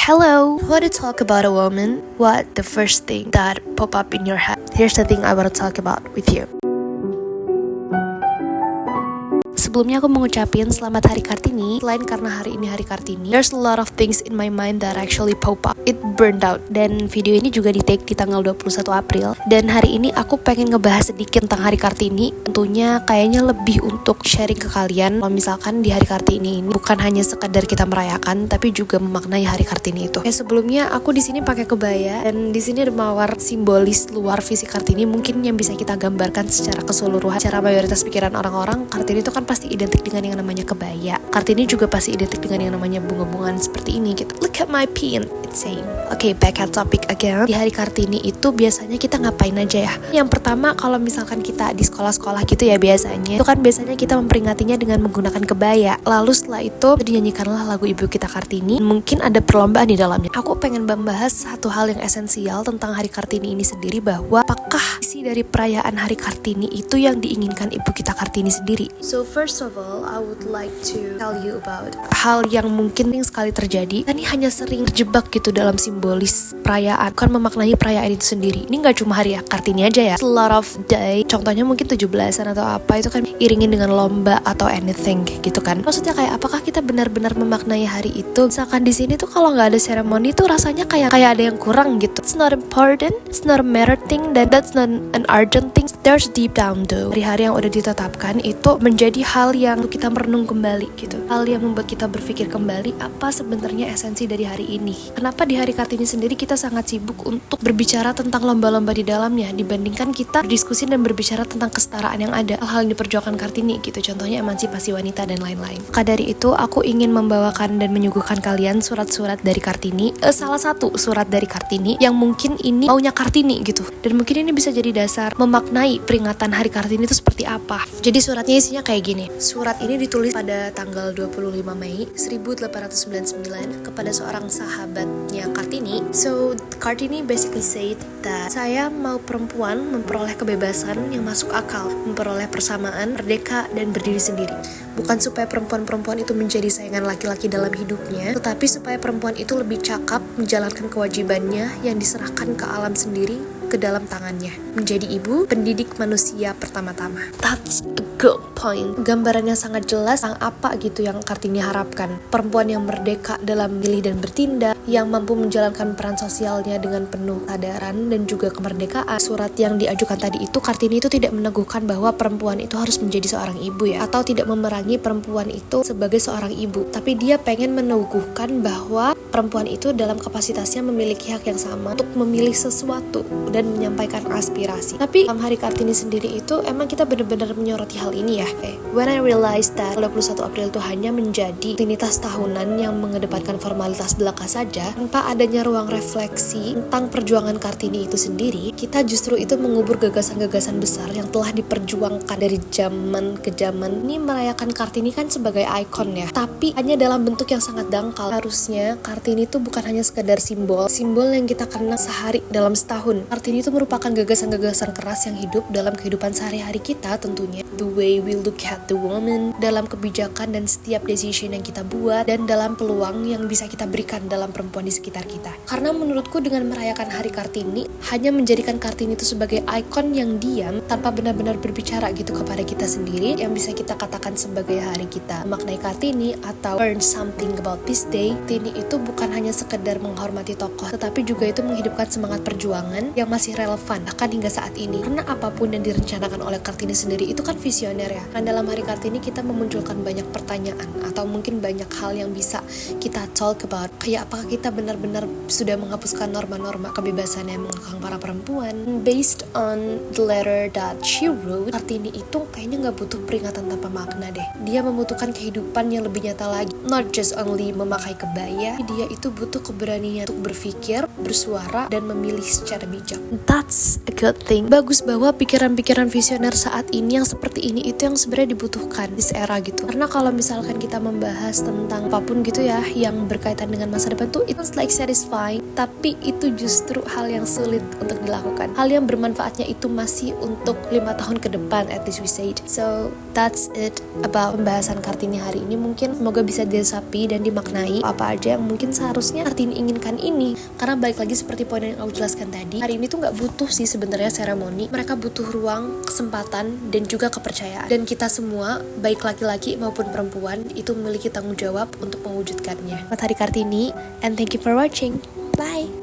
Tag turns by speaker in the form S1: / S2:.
S1: Hello, want to talk about a woman? What the first thing that pop up in your head? Here's the thing I want to talk about with you. Sebelumnya aku mau ngucapin selamat Hari Kartini. Selain karena hari ini Hari Kartini, there's a lot of things in my mind that actually pop up. It burned out. Dan video ini juga di-take di tanggal 21 April. Dan hari ini aku pengen ngebahas sedikit tentang Hari Kartini. Tentunya kayaknya lebih untuk sharing ke kalian. Kalau misalkan di Hari Kartini ini bukan hanya sekadar kita merayakan, tapi juga memaknai Hari Kartini itu. Sebelumnya aku di sini pakai kebaya dan di sini ada mawar simbolis luar visi Kartini. Mungkin yang bisa kita gambarkan secara keseluruhan, secara mayoritas pikiran orang-orang, Kartini itu kan pasti identik dengan yang namanya kebaya. Kartini juga pasti identik dengan yang namanya bunga-bungaan seperti ini gitu. Look at my pin, it's same. Okay, back at topic again. Di hari Kartini itu biasanya kita ngapain aja ya? Yang pertama, kalau misalkan kita di sekolah-sekolah gitu ya biasanya, itu kan biasanya kita memperingatinya dengan menggunakan kebaya. Lalu setelah itu dinyanyikanlah lagu Ibu Kita Kartini. Mungkin ada perlombaan di dalamnya. Aku pengen membahas satu hal yang esensial tentang hari Kartini ini sendiri, bahwa apakah isi dari perayaan hari Kartini itu yang diinginkan Ibu Kita Kartini sendiri. So first of all, I would like to tell you about hal yang mungkin sekali terjadi. Kita ini hanya sering terjebak gitu dalam simbolis perayaan, bukan memaknai perayaan itu sendiri. Ini gak cuma hari Kartini aja ya. A lot of day, contohnya mungkin 17-an atau apa, itu kan iringin dengan lomba atau anything gitu kan. Maksudnya kayak apakah kita benar-benar memaknai hari itu? Misalkan di sini tuh kalau nggak ada seremoni tuh rasanya kayak ada yang kurang gitu. It's not important, it's not a matter thing, dan that's not an urgent thing. There's deep down though. Hari-hari yang udah ditetapkan itu menjadi hal yang kita merenung kembali gitu. Hal yang membuat kita berpikir kembali apa sebenarnya esensi dari hari ini. Kenapa di hari Kartini sendiri kita sangat sibuk untuk berbicara tentang lomba-lomba di dalamnya dibandingkan kita berdiskusi dan berbicara tentang kesetaraan yang ada. Hal yang diperjuangkan Kartini gitu. Contohnya emansipasi wanita dan lain-lain. Maka dari itu aku ingin membawakan dan menyuguhkan kalian surat-surat dari Kartini. Salah satu surat dari Kartini yang mungkin ini maunya Kartini gitu. Dan mungkin ini bisa jadi dasar memaknai peringatan hari Kartini itu seperti apa. Jadi suratnya isinya kayak gini. Surat ini ditulis pada tanggal 25 Mei 1899 kepada seorang sahabatnya Kartini. So Kartini basically said that saya mau perempuan memperoleh kebebasan yang masuk akal, memperoleh persamaan, merdeka dan berdiri sendiri. Bukan supaya perempuan-perempuan itu menjadi saingan laki-laki dalam hidupnya, tetapi supaya perempuan itu lebih cakap menjalankan kewajibannya yang diserahkan ke alam sendiri ke dalam tangannya. Menjadi ibu, pendidik manusia pertama-tama. That's a good point. Gambarannya sangat jelas tentang apa gitu yang Kartini harapkan. Perempuan yang merdeka dalam memilih dan bertindak, yang mampu menjalankan peran sosialnya dengan penuh kesadaran dan juga kemerdekaan. Surat yang diajukan tadi itu, Kartini itu tidak meneguhkan bahwa perempuan itu harus menjadi seorang ibu ya, atau tidak memerangi perempuan itu sebagai seorang ibu. Tapi dia pengen meneguhkan bahwa perempuan itu dalam kapasitasnya memiliki hak yang sama untuk memilih sesuatu dan menyampaikan aspirasi. Tapi dalam hari Kartini sendiri itu emang kita benar-benar menyoroti hal ini ya. When I realized that 21 April itu hanya menjadi rutinitas tahunan yang mengedepankan formalitas belaka saja, tanpa adanya ruang refleksi tentang perjuangan Kartini itu sendiri, kita justru itu mengubur gagasan-gagasan besar yang telah diperjuangkan dari zaman ke zaman. Ini merayakan Kartini kan sebagai ikon ya, tapi hanya dalam bentuk yang sangat dangkal. Harusnya Kartini itu bukan hanya sekedar simbol yang kita kenal sehari dalam setahun. Kartini itu merupakan gagasan-gagasan keras yang hidup dalam kehidupan sehari-hari kita tentunya. The way we look at the woman, dalam kebijakan dan setiap decision yang kita buat, dan dalam peluang yang bisa kita berikan dalam perempuan di sekitar kita. Karena menurutku dengan merayakan hari Kartini, hanya menjadikan Kartini itu sebagai ikon yang diam, tanpa benar-benar berbicara gitu kepada kita sendiri, yang bisa kita katakan sebagai hari kita maknai Kartini atau learn something about this day. Kartini itu bukan hanya sekedar menghormati tokoh, tetapi juga itu menghidupkan semangat perjuangan yang masih relevan bahkan hingga saat ini. Karena apapun yang direncanakan oleh Kartini sendiri itu kan visioner ya. Dan dalam hari Kartini kita memunculkan banyak pertanyaan atau mungkin banyak hal yang bisa kita talk about. Kayak apakah kita benar-benar sudah menghapuskan norma-norma kebebasan yang mengekang para perempuan. Based on the letter that she wrote, Kartini itu kayaknya gak butuh peringatan tanpa makna deh. Dia membutuhkan kehidupan yang lebih nyata lagi. Not just only memakai kebaya, dia itu butuh keberanian untuk berpikir, bersuara, dan memilih secara bijak. That's a good thing. Bagus bahwa pikiran-pikiran visioner saat ini yang seperti ini itu yang sebenarnya dibutuhkan di era gitu. Karena kalau misalkan kita membahas tentang apapun gitu ya yang berkaitan dengan masa depan tuh, it's like satisfying, tapi itu justru hal yang sulit untuk dilakukan. Hal yang bermanfaatnya itu masih untuk 5 tahun ke depan, at least we said. So that's it about pembahasan Kartini hari ini. Mungkin semoga bisa diresapi dan dimaknai apa aja yang mungkin seharusnya Kartini inginkan ini. Karena balik lagi seperti poin yang aku jelaskan tadi, hari ini tuh nggak butuh sih sebenarnya seremoni, mereka butuh ruang, kesempatan, dan juga kepercayaan. Dan kita semua, baik laki-laki maupun perempuan, itu memiliki tanggung jawab untuk mewujudkannya. Selamat Hari Kartini, and thank you for watching. Bye!